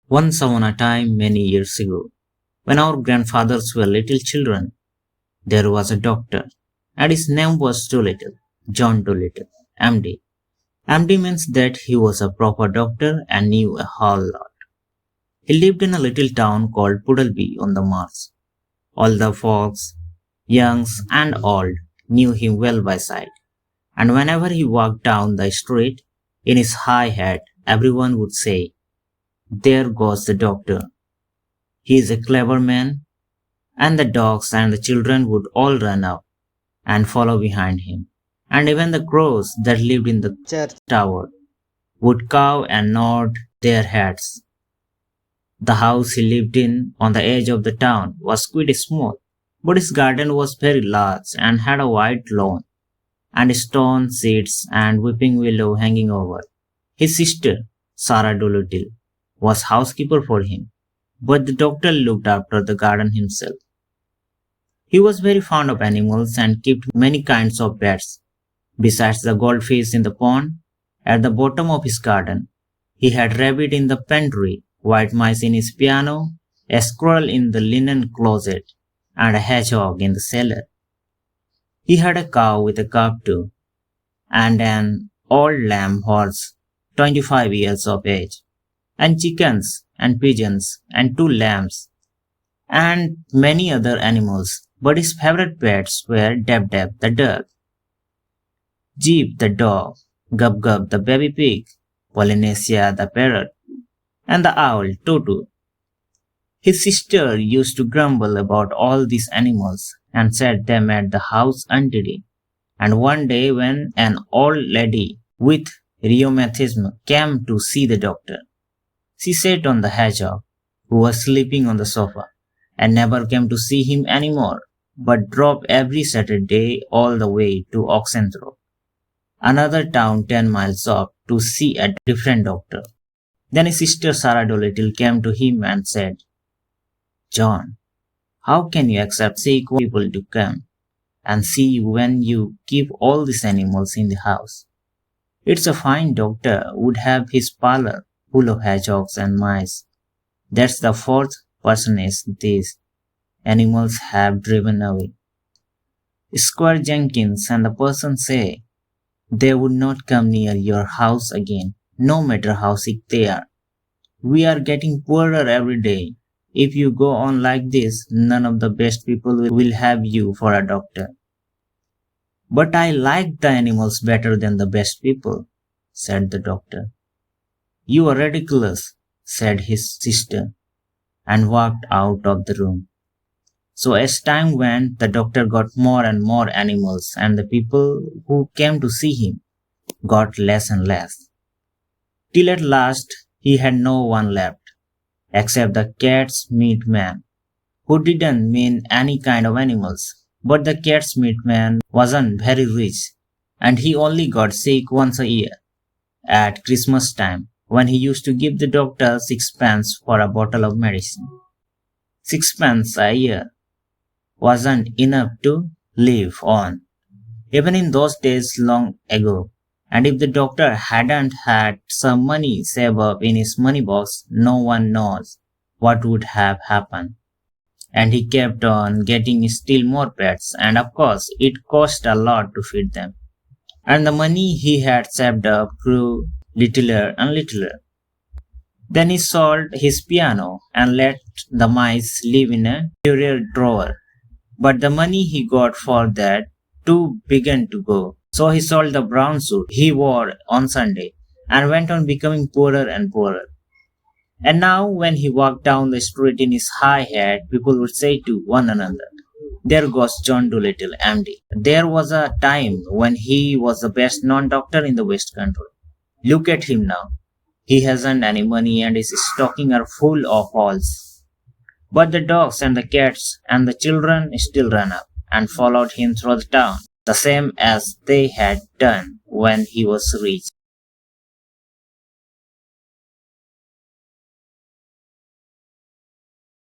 Once upon a time, many years ago, when our grandfathers were little children, there was a doctor, and his name was Dolittle, John Dolittle, MD. MD means that he was a proper doctor and knew a whole lot. He lived in a little town called Puddleby on the Mars. All the folks, youngs and old, knew him well by sight, and whenever he walked down the street in his high hat, everyone would say, "There goes the doctor. He is a clever man," and the dogs and the children would all run up and follow behind him. And even the crows that lived in the church tower would cow and nod their heads. The house he lived in on the edge of the town was quite small, but his garden was very large and had a wide lawn, and stone seats and weeping willow hanging over. His sister, Sarah Dolittle, was housekeeper for him, but the doctor looked after the garden himself. He was very fond of animals and kept many kinds of pets. Besides the goldfish in the pond, at the bottom of his garden, he had rabbit in the pantry, white mice in his piano, a squirrel in the linen closet, and a hedgehog in the cellar. He had a cow with a calf too, and an old lamb horse, 25 years of age, and chickens and pigeons and two lambs, and many other animals. But his favorite pets were Dab Dab the duck, Jeep the dog, Gub Gub the baby pig, Polynesia the parrot, and the owl Tutu. His sister used to grumble about all these animals and said they made the house untidy. And one day when an old lady with rheumatism came to see the doctor, she sat on the hedgehog, who was sleeping on the sofa, and never came to see him any more, but drove every Saturday all the way to Oxenthorpe, another town 10 miles off, to see a different doctor. Then his sister Sarah Dolittle came to him and said, "John, how can you accept sick people to come and see you when you keep all these animals in the house? It's a fine doctor would have his parlor full of hedgehogs and mice. That's the fourth personage these animals have driven away. Squire Jenkins and the person say they would not come near your house again, no matter how sick they are. We are getting poorer every day. If you go on like this, none of the best people will have you for a doctor." "But I like the animals better than the best people," said the doctor. "You are ridiculous," said his sister, and walked out of the room. So as time went, the doctor got more and more animals, and the people who came to see him got less and less, till at last he had no one left, except the cat's meat man, who didn't mean any kind of animals. But the cat's meat man wasn't very rich, and he only got sick once a year, at Christmas time, when he used to give the doctor sixpence for a bottle of medicine. Sixpence a year wasn't enough to live on, even in those days long ago. And if the doctor hadn't had some money saved up in his money box, no one knows what would have happened. And he kept on getting still more pets, and of course it cost a lot to feed them. And the money he had saved up grew littler and littler. Then he sold his piano and let the mice live in a bureau drawer. But the money he got for that too began to go. So he sold the brown suit he wore on Sunday and went on becoming poorer and poorer. And now when he walked down the street in his high hat, people would say to one another, "There goes John Dolittle, MD. There was a time when he was the best non-doctor in the West Country. Look at him now. He hasn't any money and his stockings are full of holes." But the dogs and the cats and the children still ran up and followed him through the town, the same as they had done when he was rich.